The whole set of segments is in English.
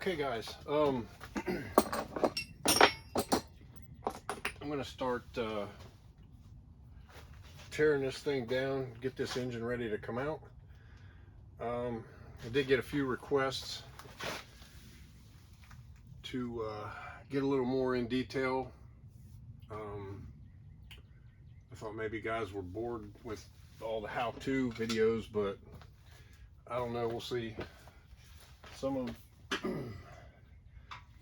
Okay guys, I'm gonna start tearing this thing down, get this engine ready to come out. I did get a few requests to get a little more in detail. I thought maybe guys were bored with all the how-to videos, but I don't know, we'll see. Some of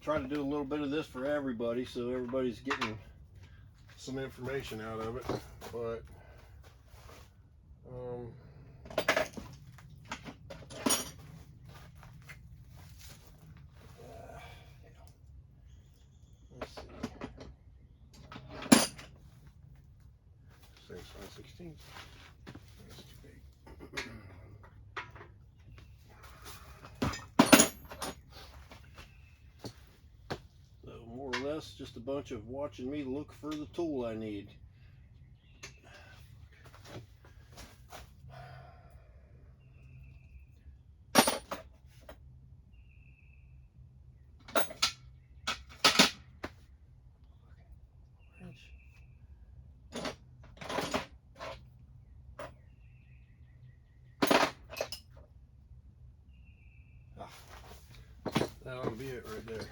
try to do a little bit of this for everybody, so everybody's getting some information out of it. But let's see. 6/16. That's too big. So more or less, just a bunch of watching me look for the tool I need. That ought to be it right there.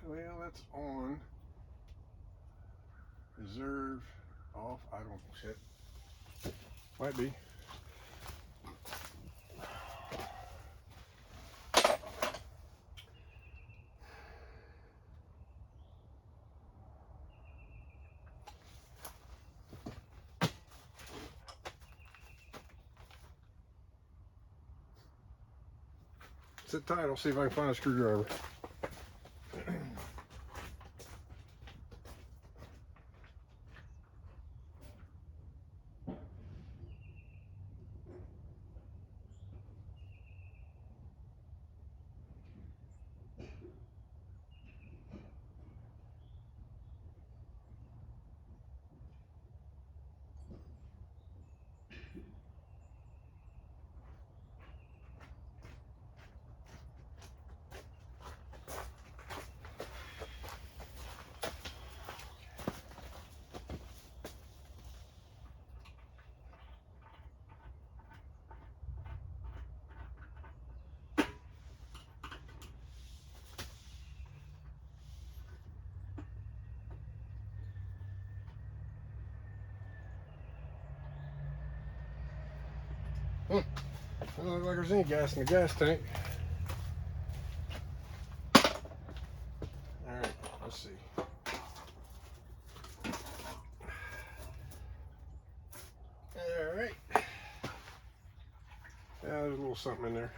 Well, that's on. Reserve off. I don't shit. Might be. Sit tight. I'll see if I can find a screwdriver. Doesn't look like there's any gas in the gas tank. Alright, let's see. Alright. Yeah, there's a little something in there.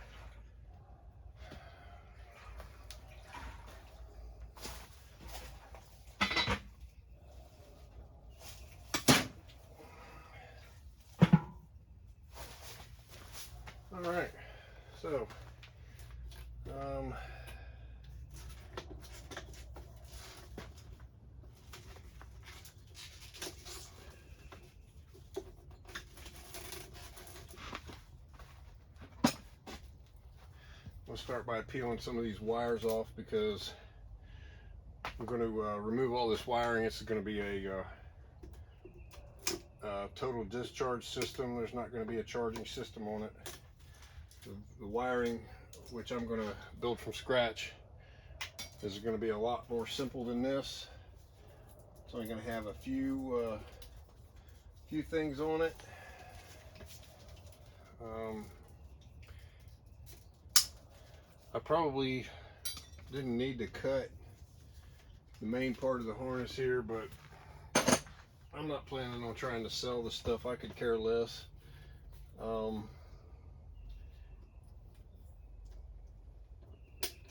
All right, so we'll start by peeling some of these wires off, because I'm going to remove all this wiring. It's going to be a total discharge system. There's not going to be a charging system on it. The wiring, which I'm going to build from scratch, is going to be a lot more simple than this. It's only going to have a few things on it. I probably didn't need to cut the main part of the harness here, but I'm not planning on trying to sell the stuff. I could care less.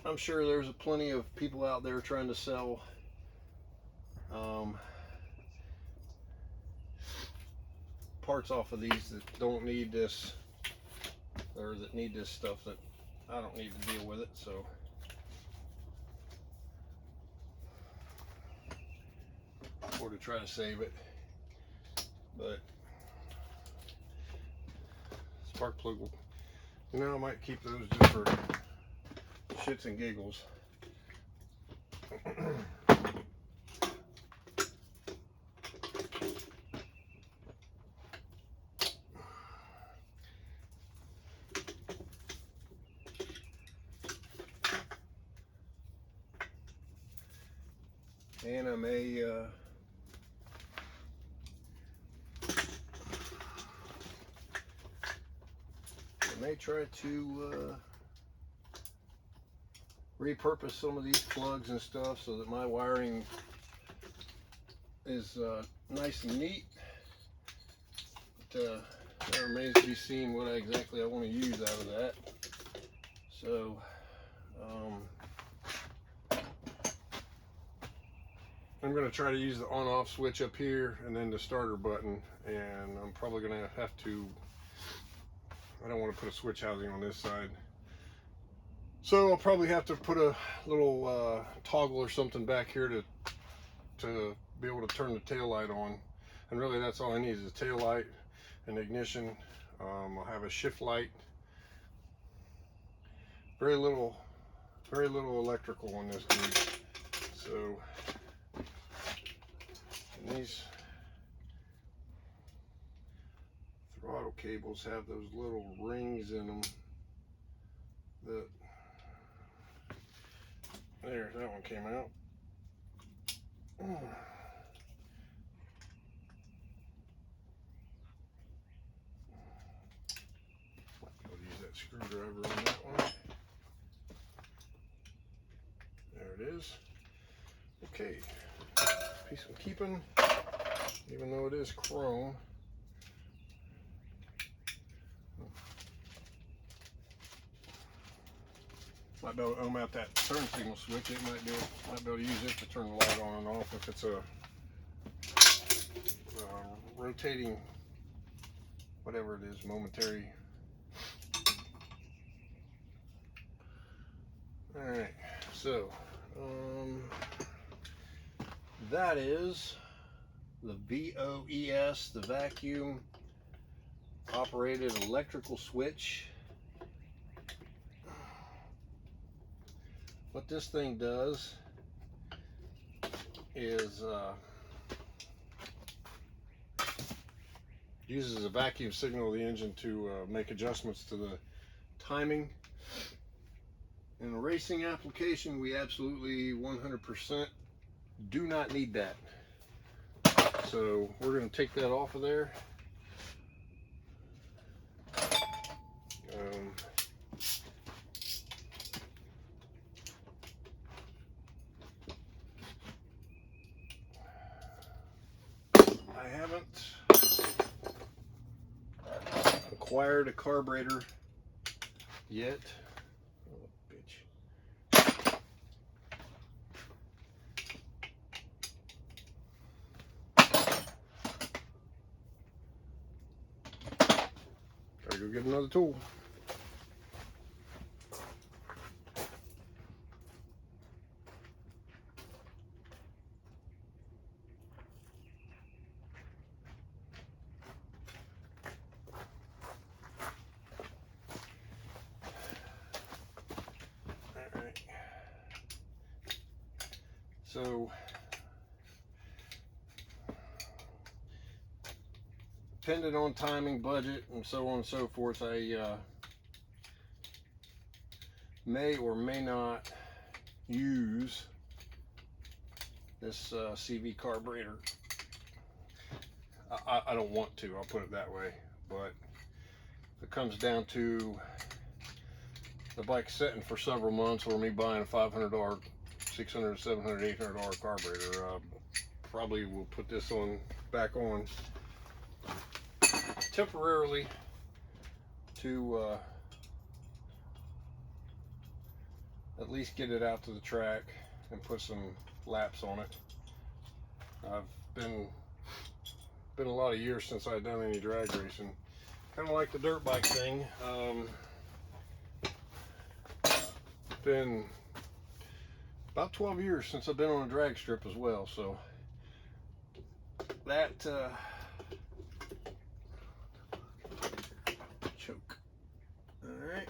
I'm sure there's plenty of people out there trying to sell parts off of these that don't need this, or that need this stuff that I don't need to deal with it. So or to try to save it. But spark plug will, you know, I might keep those just for shits and giggles. And I may try to repurpose some of these plugs and stuff so that my wiring is nice and neat. But it remains to be seen what exactly I want to use out of that. So I'm going to try to use the on-off switch up here and then the starter button, and I'm probably going to have to, I don't want to put a switch housing on this side, so I'll probably have to put a little toggle or something back here to be able to turn the tail light on. And really that's all I need is a tail light and ignition. I'll have a shift light. Very little electrical on this dude. So, and these throttle cables have those little rings in them that, there, that one came out. I'll use that screwdriver on that one. There it is. Okay, piece I'm keeping, even though it is chrome. Might be able to ohm out that turn signal switch. It might be able to use it to turn the light on and off if it's a rotating, whatever it is, momentary. All right, so that is the VOES, the vacuum operated electrical switch. What this thing does is uses a vacuum signal of the engine to make adjustments to the timing. In a racing application, we absolutely 100% do not need that. So we're going to take that off of there. I haven't acquired a carburetor yet. Oh, bitch. Gotta go get another tool. So depending on timing, budget, and so on and so forth, I may or may not use this CV carburetor. I don't want to, I'll put it that way, but if it comes down to the bike sitting for several months or me buying a $500, $600, $700, $800 carburetor, probably will put this back on temporarily to at least get it out to the track and put some laps on it. I've been a lot of years since I've done any drag racing. Kind of like the dirt bike thing. Been about 12 years since I've been on a drag strip as well, so that choke. All right.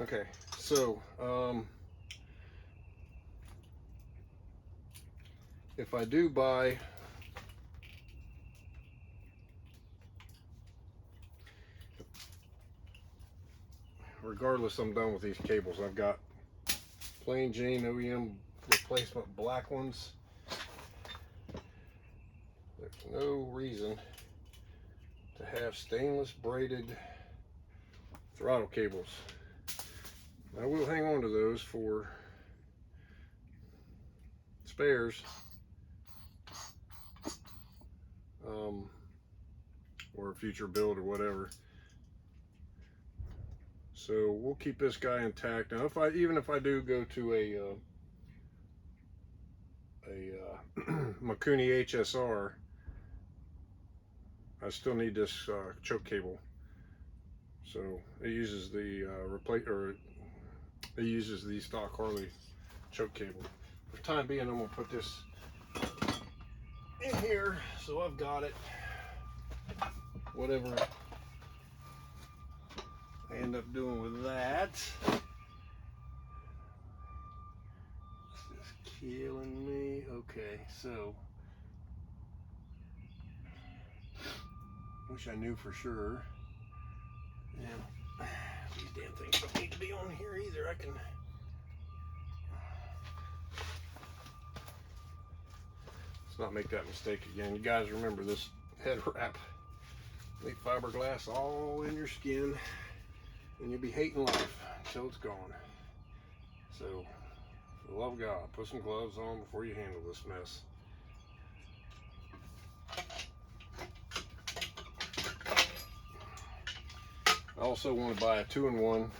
Okay, so if I do buy regardless, I'm done with these cables. I've got plain Jane OEM replacement black ones. There's no reason to have stainless braided throttle cables. I will hang on to those for spares, or a future build or whatever. So we'll keep this guy intact. Now, even if I do go to a Mikuni HSR, I still need this choke cable. So it uses the it uses the stock Harley choke cable. For the time being, I'm gonna put this in here, so I've got it. Whatever I end up doing with that. This is killing me. Okay, so wish I knew for sure. And these damn things don't need to be on here either. I can. Let's not make that mistake again. You guys remember this head wrap. Leave fiberglass all in your skin, and you'll be hating life until it's gone. So, for the love of God, put some gloves on before you handle this mess. I also want to buy a 2-in-1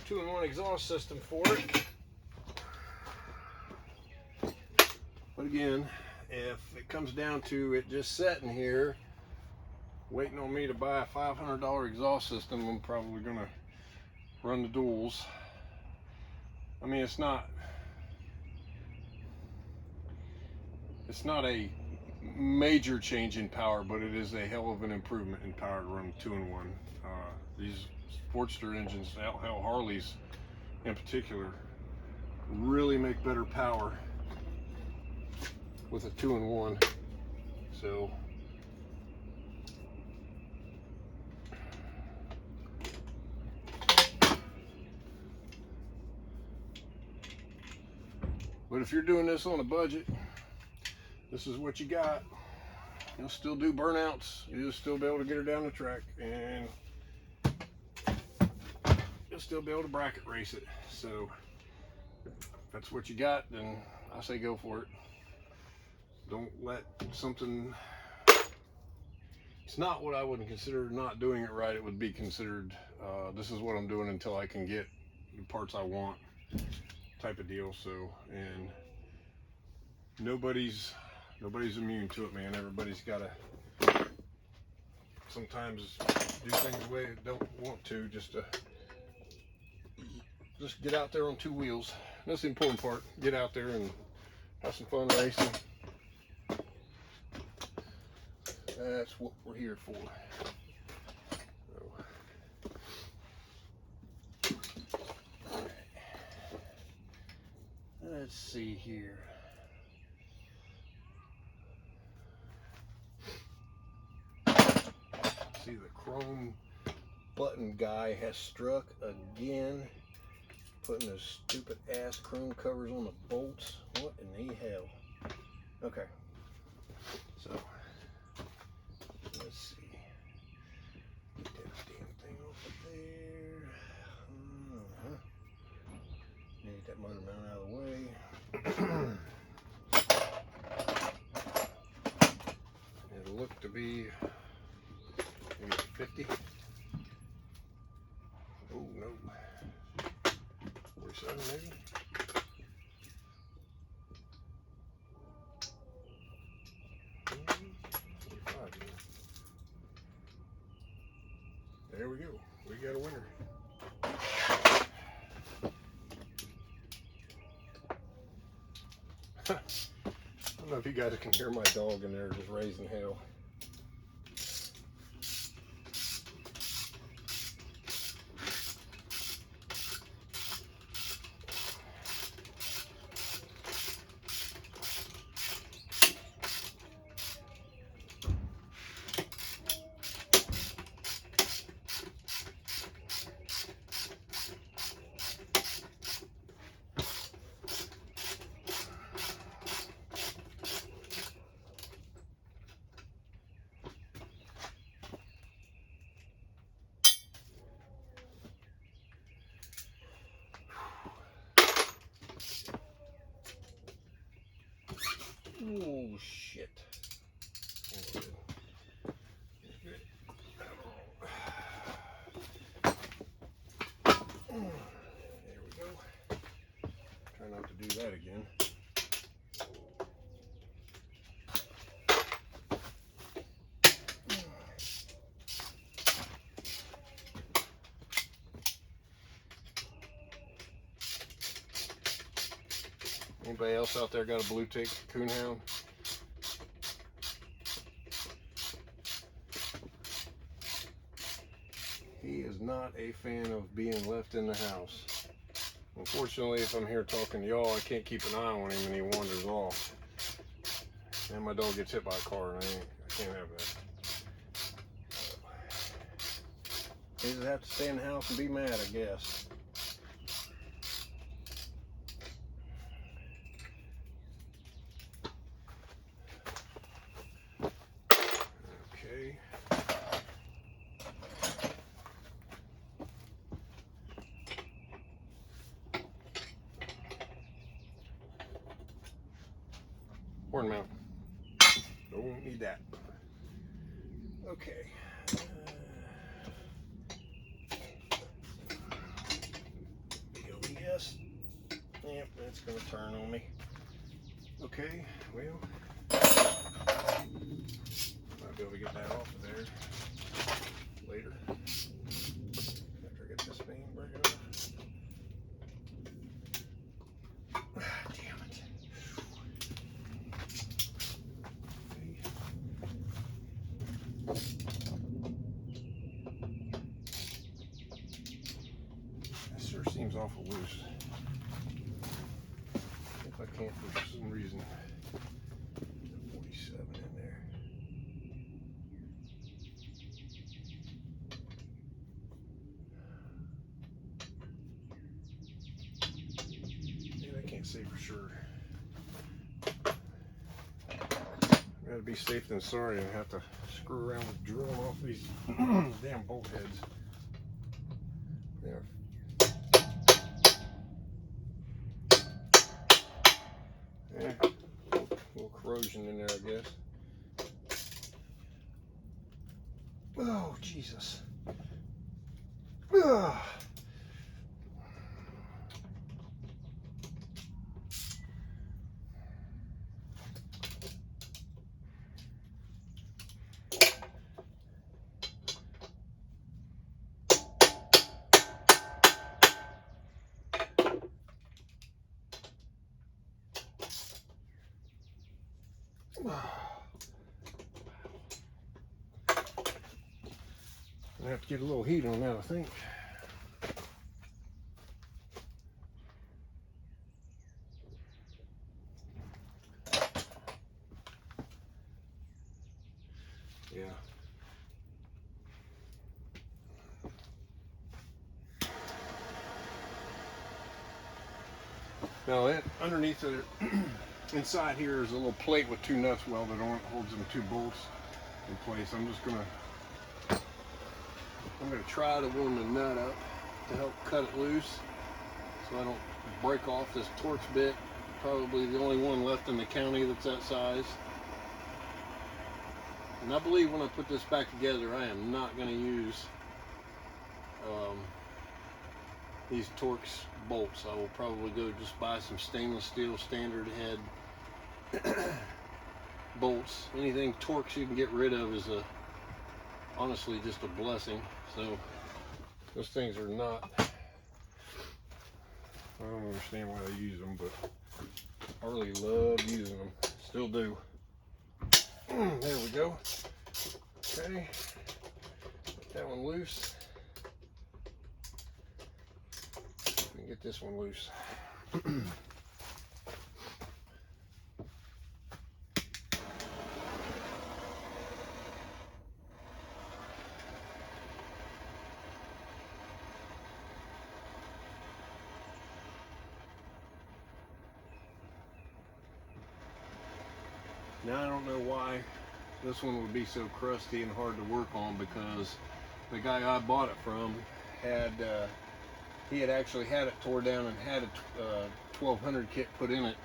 2-in-1 exhaust system for it. But again, if it comes down to it just sitting here waiting on me to buy a $500 exhaust system, I'm probably gonna run the duals. I mean, it's not a major change in power, but it is a hell of an improvement in power to run 2-in-1. These Sportster engines, hell, Harleys in particular, really make better power with a 2-in-1. So but if you're doing this on a budget, this is what you got. You'll still do burnouts. You'll still be able to get her down the track, and you'll still be able to bracket race it. So if that's what you got, then I say go for it. Don't let something, it's not what I would consider not doing it right. It would be considered, this is what I'm doing until I can get the parts I want type of deal. So, and nobody's immune to it, man. Everybody's got to sometimes do things the way they don't want to, just get out there on 2 wheels. That's the important part. Get out there and have some fun racing. That's what we're here for. So. Let's see here. See, the chrome button guy has struck again, putting those stupid ass chrome covers on the bolts. What in the hell? Okay, so let's see. Get that damn thing off of there. Need that motor mount out of the way. It'll look to be maybe 50. Oh no, 47 maybe. There we go. We got a winner. I don't know if you guys can hear my dog in there just raising hell. Oh shit. There we go. Try not to do that again. Anybody else out there got a blue tick coonhound? He is not a fan of being left in the house. Unfortunately, if I'm here talking to y'all, I can't keep an eye on him and he wanders off. And my dog gets hit by a car and I can't have that. He just have to stay in the house and be mad, I guess. Okay. Horn mount. Don't need that. Okay. Yes. Yep, that's going to turn on me. Okay, well, might be able to get that off of there later after I get this thing broken off. Ah, damn it. This sure seems awful loose. If I can't for some reason. 47 in there. I can't say for sure. Rather be safe than sorry and have to screw around with drilling off these damn bolt heads. There. Yeah, a little corrosion in there, I guess. Oh, Jesus. Ugh. I have to get a little heat on that, I think. Yeah. Now that underneath the inside here is a little plate with 2 nuts welded on it, holds them 2 bolts in place. I'm gonna try to warm the nut up to help cut it loose so I don't break off this Torx bit. Probably the only one left in the county that's that size. And I believe when I put this back together, I am not going to use these Torx bolts. I will probably go just buy some stainless steel standard head bolts. Anything Torx you can get rid of is honestly just a blessing. So those things are not, I don't understand why they use them, but I really love using them. Still do. There we go. Okay, get that one loose. We can get this one loose. Now I don't know why this one would be so crusty and hard to work on, because the guy I bought it from had he had actually had it tore down and had a 1200 kit put in it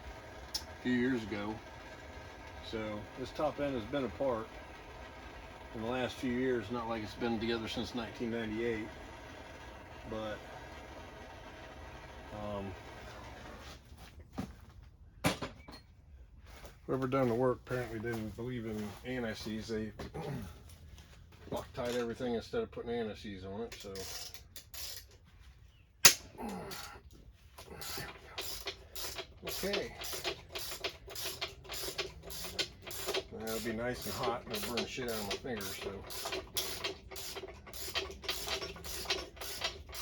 a few years ago. So this top end has been apart in the last few years. Not like it's been together since 1998, but whoever done the work apparently didn't believe in anti-seize. They Loctite everything instead of putting anti-seize on it. So okay, that'll be nice and hot and it'll burn the shit out of my fingers. So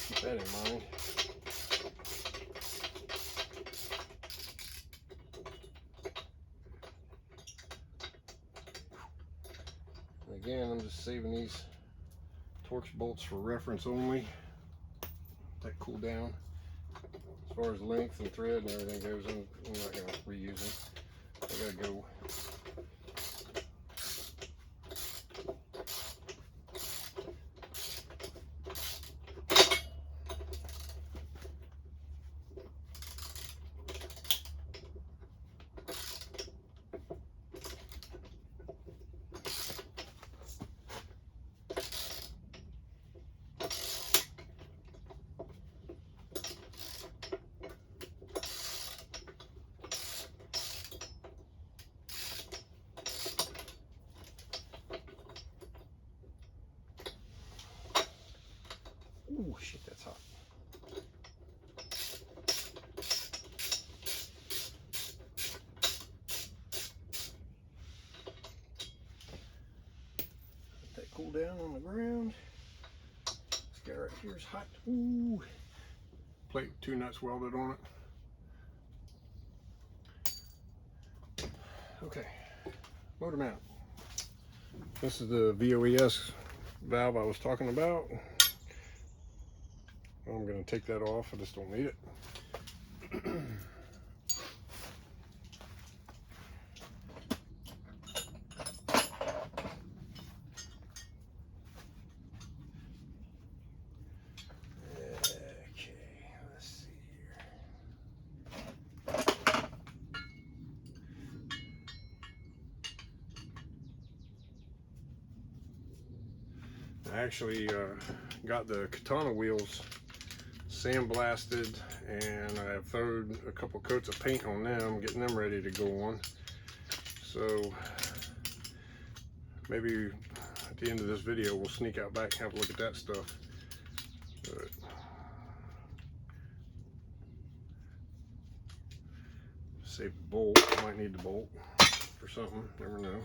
keep that in mind. Again, I'm just saving these Torx bolts for reference only. Let that cool down. As far as length and thread and everything goes, I'm not going to reuse them. I gotta go. Ooh, shit, that's hot. Let that cool down on the ground. This guy right here is hot. Ooh. Plate with 2 nuts welded on it. Okay, motor mount. This is the VOES valve I was talking about. I'm going to take that off. I just don't need it. Okay, let's see here. I actually got the Katana wheels sandblasted, and I have thrown a couple coats of paint on them, getting them ready to go on. So maybe at the end of this video we'll sneak out back and have a look at that stuff. But save the bolt. Might need the bolt for something, never know.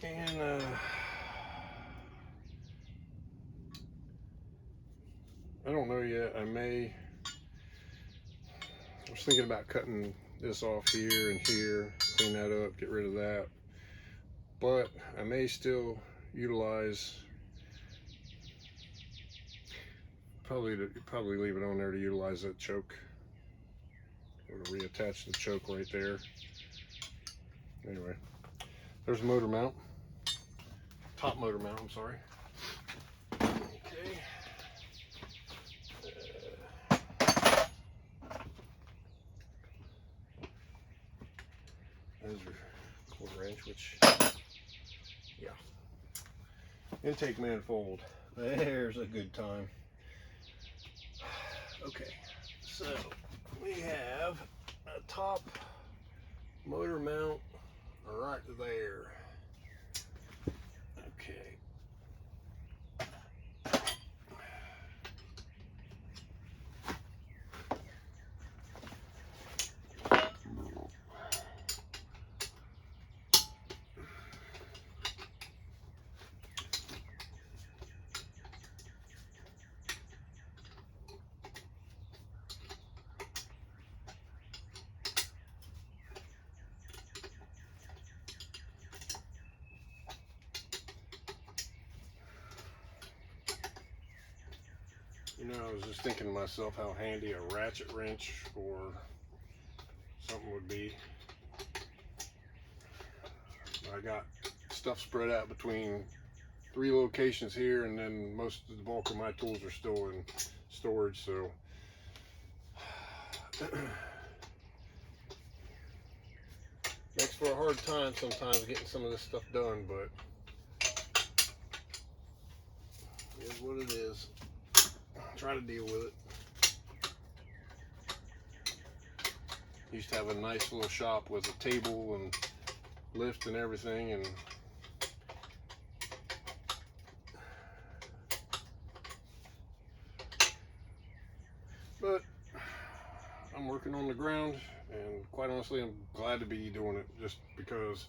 And I don't know yet. I was thinking about cutting this off here and here, clean that up, get rid of that. But I may still utilize, probably leave it on there to utilize that choke, or to reattach the choke right there. Anyway, there's a motor mount, top motor mount, I'm sorry. Okay. There's your 1/4 inch, which, yeah. Intake manifold, there's a good time. Okay, so we have a top motor mount right there. Okay. You know, I was just thinking to myself how handy a ratchet wrench or something would be. I got stuff spread out between 3 locations here, and then most of the bulk of my tools are still in storage, so makes for a hard time sometimes getting some of this stuff done, but it is what it is. Try to deal with it. Used to have a nice little shop with a table and lift and everything, and but I'm working on the ground, and quite honestly I'm glad to be doing it, just because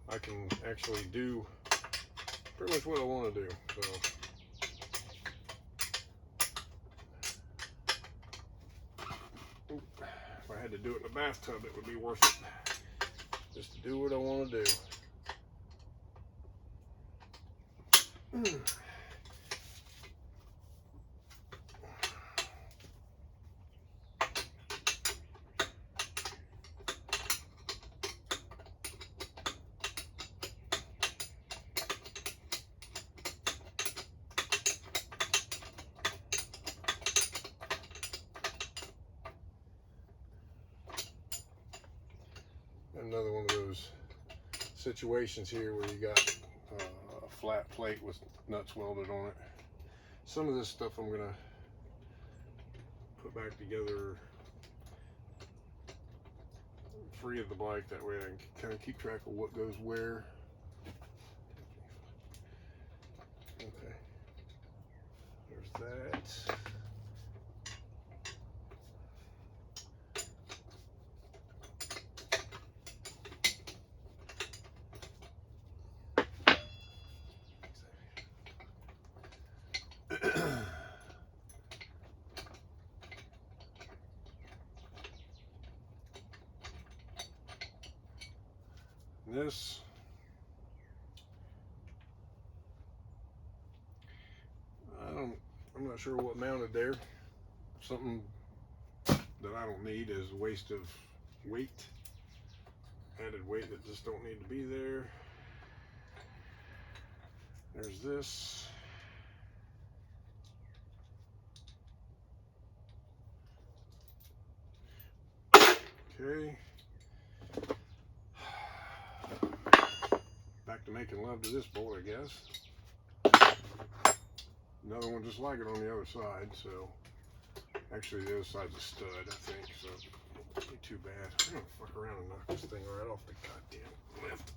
I can actually do pretty much what I want to do. So if I had to do it in the bathtub, it would be worth it, just to do what I want to do. Another one of those situations here where you got a flat plate with nuts welded on it. Some of this stuff I'm gonna put back together free of the bike, that way I can kind of keep track of what goes where. Okay, there's that. This, I'm not sure what mounted there. Something that I don't need is a waste of weight, added weight that just don't need to be there. There's this. Okay. Back to making love to this bolt, I guess. Another one just like it on the other side, so actually the other side's a stud, I think, so it won't be too bad. I'm gonna fuck around and knock this thing right off the goddamn lift.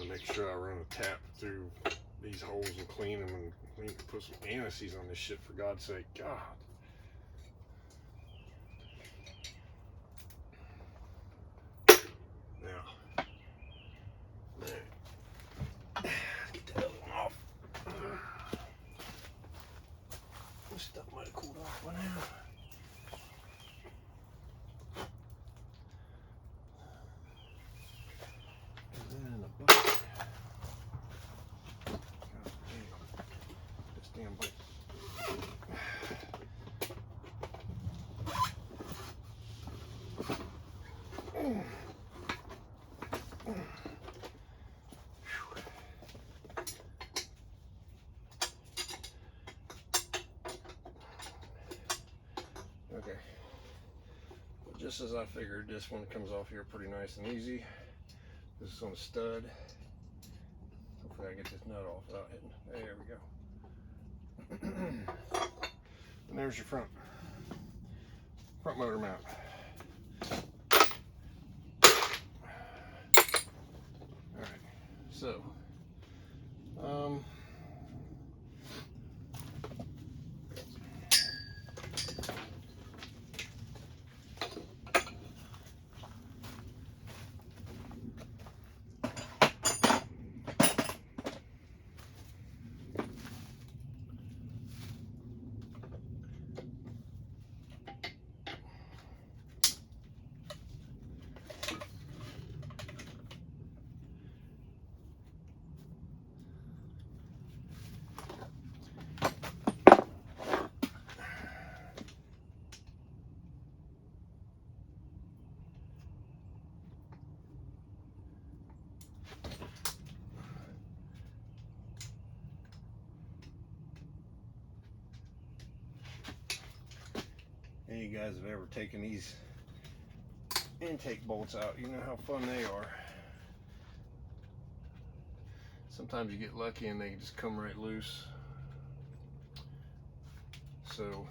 Make sure I tap through these holes and clean them and put some anise on this shit, for God's sake. God. Now, get the other one off. This stuff might have cooled off by now. And then in the bucket. God damn. This damn bucket. Okay, well, just as I figured, this one comes off here pretty nice and easy. This is on a stud. Hopefully I get this nut off without hitting. There we go. And there's your front motor mount. All right, so any of you guys have ever taken these intake bolts out, you know how fun they are. Sometimes you get lucky and they just come right loose. So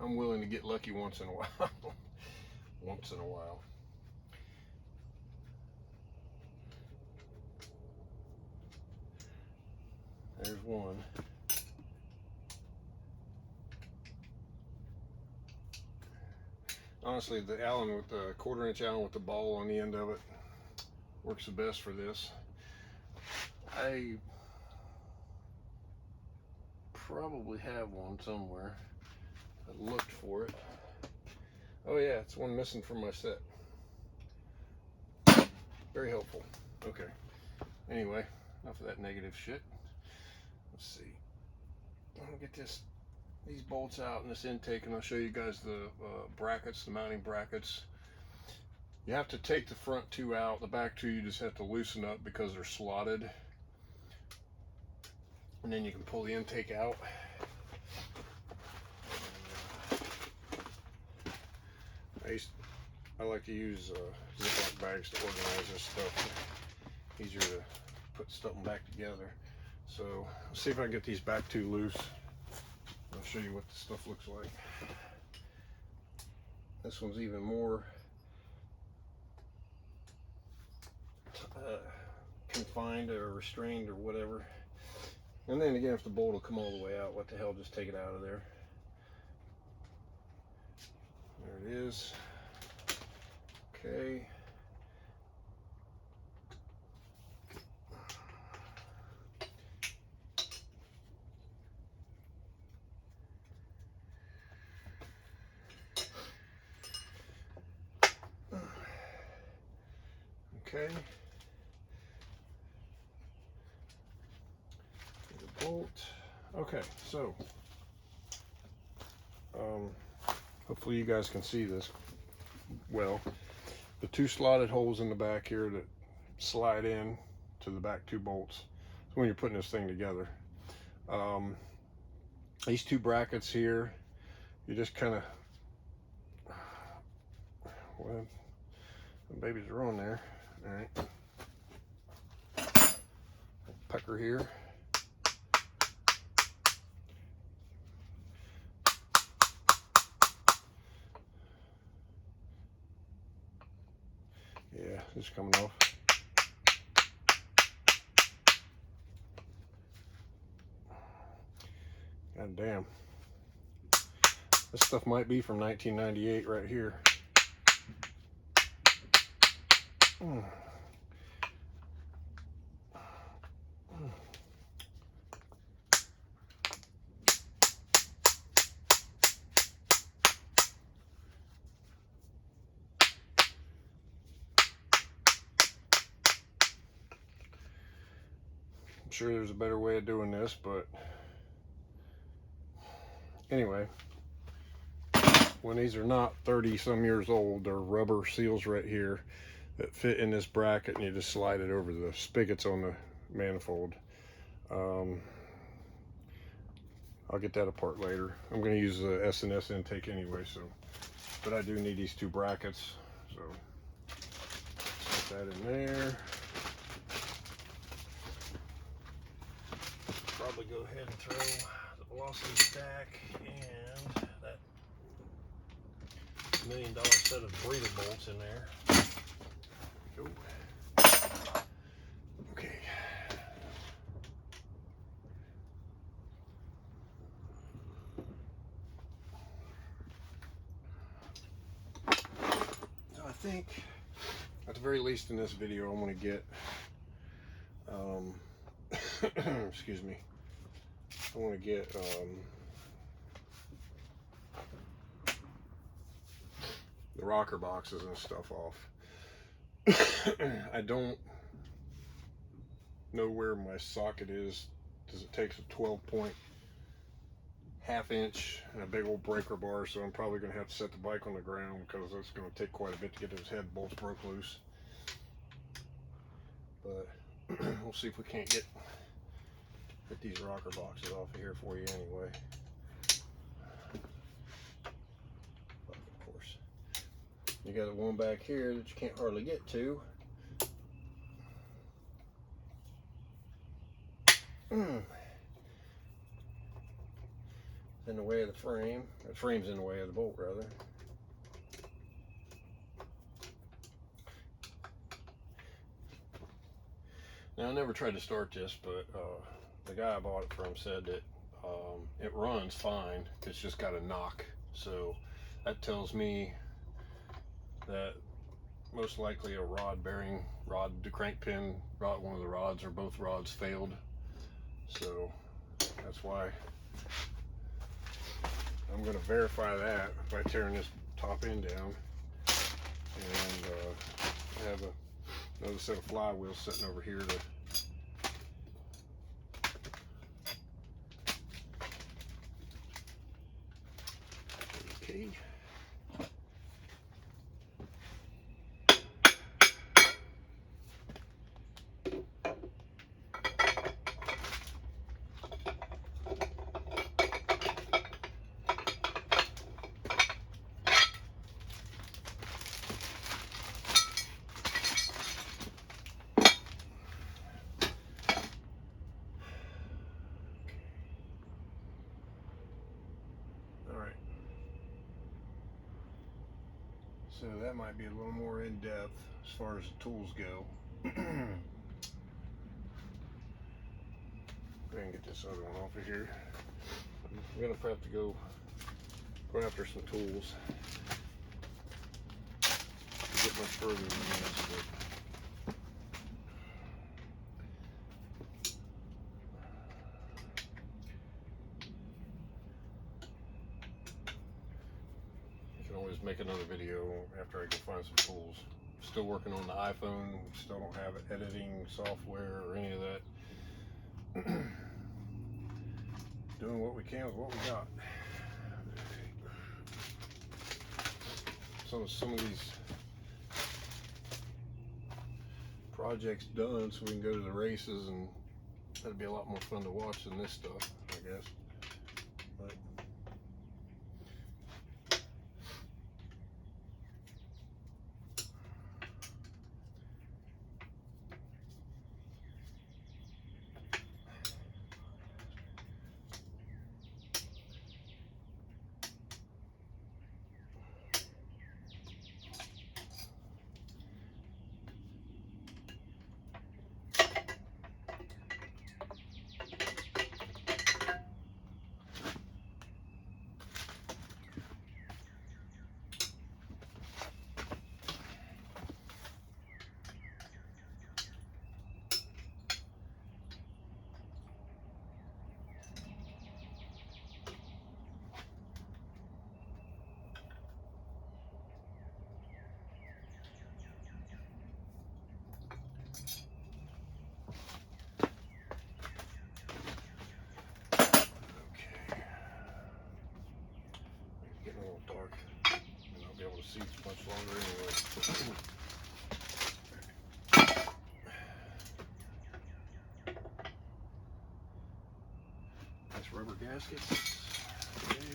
I'm willing to get lucky once in a while. Once in a while. There's one. Honestly, the Allen with the 1/4 inch Allen with the ball on the end of it works the best for this. I probably have one somewhere. I looked for it. Oh yeah, it's one missing from my set. Very helpful. Okay. Anyway, enough of that negative shit. Let's see. I'm gonna get these bolts out in this intake, and I'll show you guys the brackets, the mounting brackets. You have to take the front two out. The back two you just have to loosen up because they're slotted. And then you can pull the intake out. I like to use Ziploc bags to organize this stuff. Easier to put something back together. So let's see if I can get these back two loose. I'll show you what the stuff looks like. This one's even more confined or restrained or whatever. And then again, if the bolt will come all the way out, what the hell, just take it out of there. There it is. Okay. Okay. The bolt. Okay, so hopefully you guys can see this well. The two slotted holes in the back here that slide in to the back two bolts. So when you're putting this thing together, these two brackets here, you just kind of, well, the babies are on there. All right, pucker here. Yeah, it's coming off. God damn. This stuff might be from 1998 right here. I'm sure there's a better way of doing this, but anyway, when these are not 30 some years old, they're rubber seals right here that fit in this bracket, and you just slide it over the spigots on the manifold. I'll get that apart later. I'm going to use the S&S intake anyway, so, but I do need these two brackets, so put that in there. Probably go ahead and throw the velocity stack and that $1 million set of breather bolts in there. Go. Okay. So I think, at the very least in this video, I'm going to get, excuse me, I want to get the rocker boxes and stuff off. I don't know where my socket is. Does it take a 12-point ½ inch and a big old breaker bar, so I'm probably going to have to set the bike on the ground because it's going to take quite a bit to get those head bolts broke loose. But we'll see if we can't get these rocker boxes off of here for you anyway. But of course, you got one back here that you can't hardly get to. In the way of the frame. The frame's in the way of the bolt, rather. Now, I never tried to start this, but the guy I bought it from said that it runs fine. It's just got a knock. So that tells me that most likely a rod bearing, the crank pin, one of the rods or both rods failed. So that's why I'm going to verify that by tearing this top end down, and I have another set of flywheels sitting over here to okay. So that might be a little more in depth as far as the tools go. Go ahead and get this other one off of here. I'm gonna have to go after some tools to get much further than this. But I can always make another video after I go find some tools. Still working on the iPhone, still don't have editing software or any of that. Doing what we can with what we got. Some of these projects done so we can go to the races, and that'd be a lot more fun to watch than this stuff, I guess. But those seats much longer anyway. Nice rubber gaskets. Okay.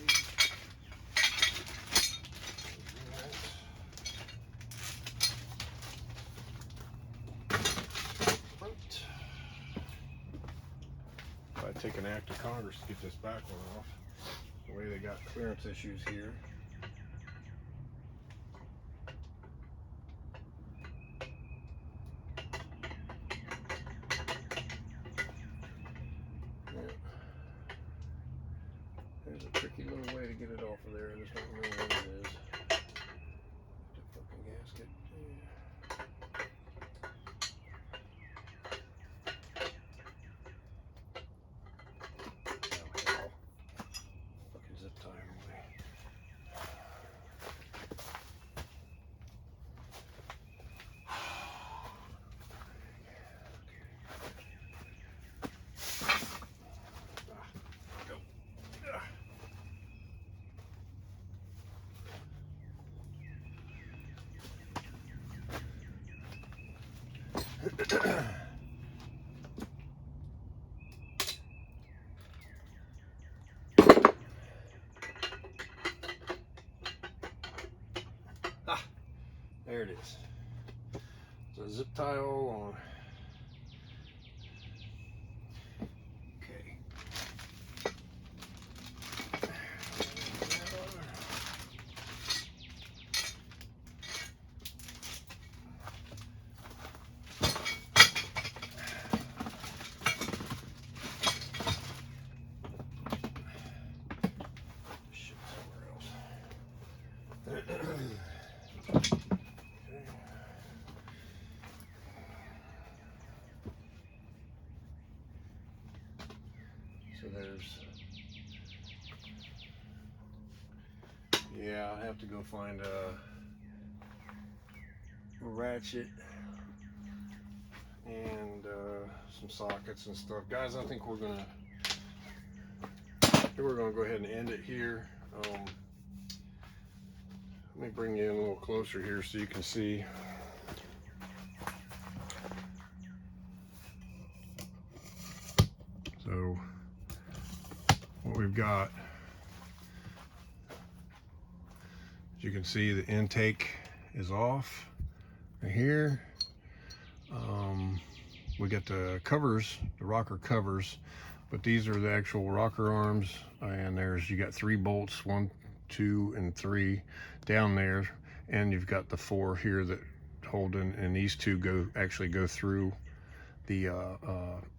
I'd take an act of Congress to get this back one off. The way they got clearance issues here. Yeah. There's a tricky little way to get it off of there. I just don't know what it is. The fucking gasket. Yeah. Zip tie away. There it is. So zip tie all on. Okay. Shit somewhere else. So there's, yeah, I'll have to go find a ratchet and some sockets and stuff. Guys, I think we're gonna go ahead and end it here. Let me bring you in a little closer here so you can see. So what we've got, as you can see, the intake is off right here. We got the covers, the rocker covers, but these are the actual rocker arms, and you got 3 bolts, 1, 2, and 3 down there, and you've got the 4 here that hold in, and these 2 actually go through the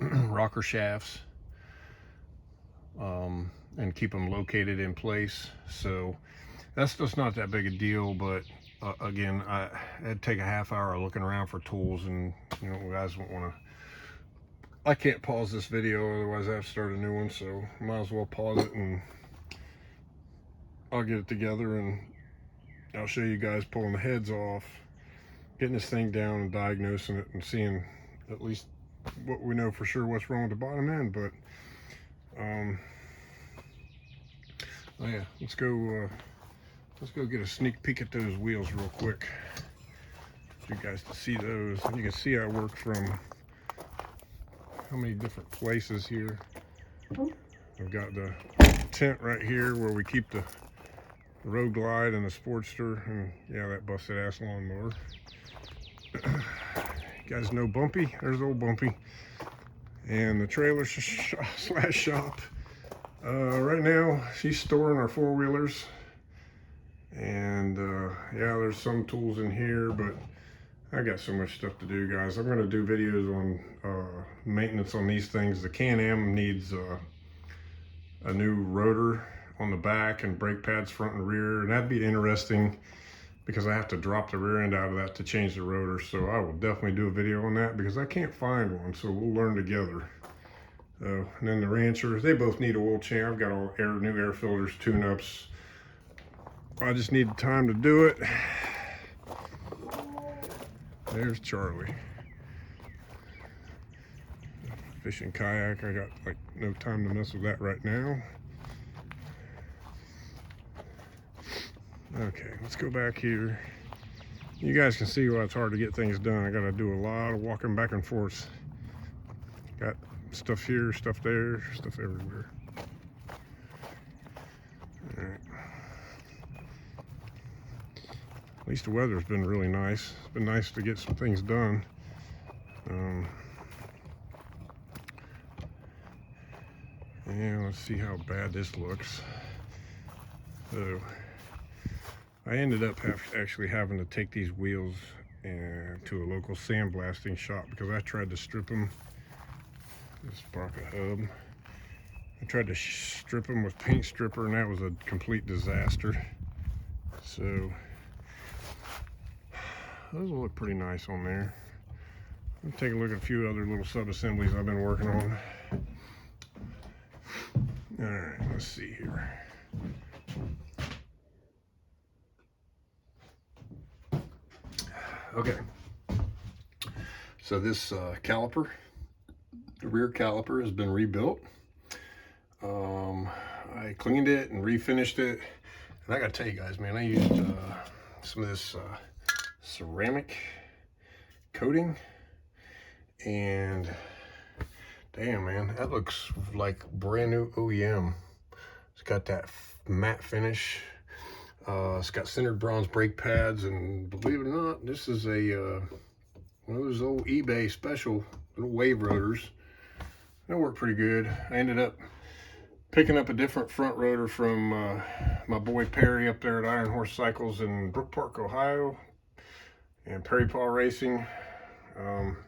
rocker shafts and keep them located in place. So that's just not that big a deal, but again, I'd take a half hour looking around for tools, and you know, guys won't want to. I can't pause this video, otherwise I have to start a new one, so might as well pause it and I'll get it together and I'll show you guys pulling the heads off, getting this thing down and diagnosing it and seeing at least what we know for sure what's wrong with the bottom end. But oh yeah, let's go get a sneak peek at those wheels real quick for you guys to see those. You can see I work from how many different places here. I've got the tent right here where we keep the Road Glide and the Sportster, and yeah, that busted ass lawnmower. You guys know Bumpy? There's old Bumpy. And the trailer slash shop. Right now, she's storing our 4-wheelers. And yeah, there's some tools in here, but I got so much stuff to do, guys. I'm going to do videos on maintenance on these things. The Can-Am needs a new rotor on the back and brake pads front and rear, and that'd be interesting because I have to drop the rear end out of that to change the rotor. So I will definitely do a video on that because I can't find one, so we'll learn together. And then the Ranchers, they both need oil change. I've got all new air filters, tune-ups. I just need time to do it. There's Charlie. Fishing kayak. I got like no time to mess with that right now. Okay, let's go back here. You guys can see why it's hard to get things done. I gotta do a lot of walking back and forth. Got stuff here, stuff there, stuff everywhere. All right. At least the weather's been really nice. It's been nice to get some things done. And let's see how bad this looks. So I ended up actually having to take these wheels to a local sandblasting shop because I tried to strip them. This sprocket hub. I tried to strip them with paint stripper, and that was a complete disaster. So those will look pretty nice on there. Let's take a look at a few other little sub-assemblies I've been working on. All right, let's see here. Okay, so this caliper, the rear caliper, has been rebuilt. I cleaned it and refinished it, and I gotta tell you guys, man, I used some of this ceramic coating, and damn, man, that looks like brand new OEM. It's got that matte finish. It's got centered bronze brake pads, and believe it or not, this is a one of those old eBay special little wave rotors. They work pretty good. I ended up picking up a different front rotor from my boy Perry up there at Iron Horse Cycles in Brook Park, Ohio, and Perry Paw Racing. Him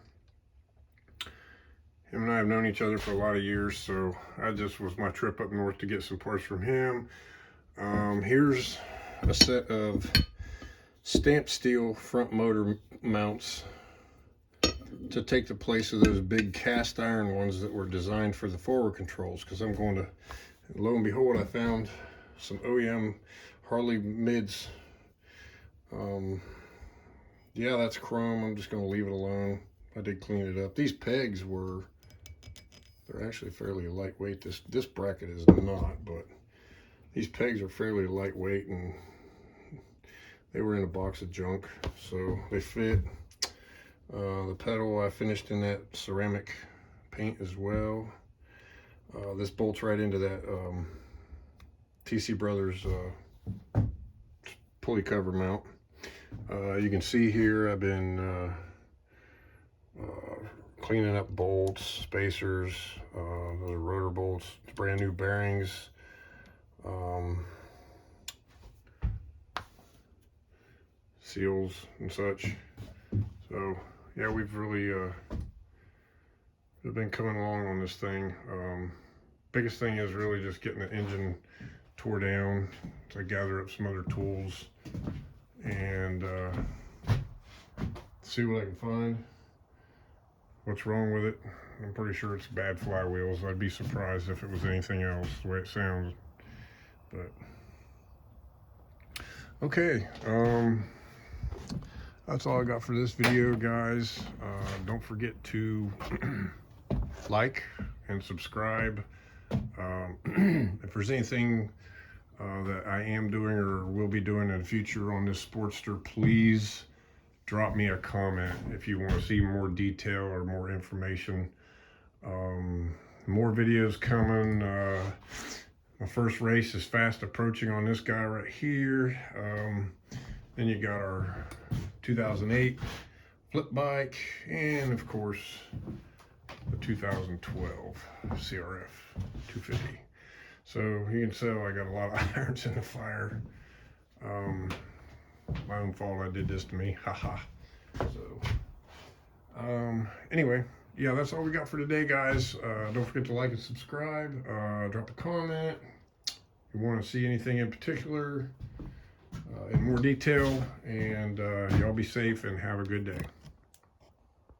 and I have known each other for a lot of years, so I just was my trip up north to get some parts from him. Here's a set of stamped steel front motor mounts to take the place of those big cast iron ones that were designed for the forward controls, because I'm going to, lo and behold, I found some OEM Harley mids. Yeah, that's chrome. I'm just going to leave it alone. I did clean it up. These pegs they're actually fairly lightweight. This bracket is not, but these pegs are fairly lightweight, and they were in a box of junk, so they fit. The pedal I finished in that ceramic paint as well. This bolts right into that TC Brothers pulley cover mount. You can see here I've been cleaning up bolts, spacers, those are rotor bolts, brand new bearings. Seals and such. So yeah, we've really been coming along on this thing. Biggest thing is really just getting the engine tore down to gather up some other tools and see what I can find. What's wrong with it? I'm pretty sure it's bad flywheels. I'd be surprised if it was anything else, the way it sounds. But okay, that's all I got for this video, guys. Don't forget to like and subscribe. If there's anything that I am doing or will be doing in the future on this Sportster, please drop me a comment if you want to see more detail or more information. More videos coming. My first race is fast approaching on this guy right here. Then you got our 2008 flip bike, and of course the 2012 CRF 250. So you can tell I got a lot of irons in the fire. My own fault, I did this to me, haha. So anyway, yeah, that's all we got for today, guys. Don't forget to like and subscribe. Drop a comment if you want to see anything in particular in more detail, and y'all be safe and have a good day.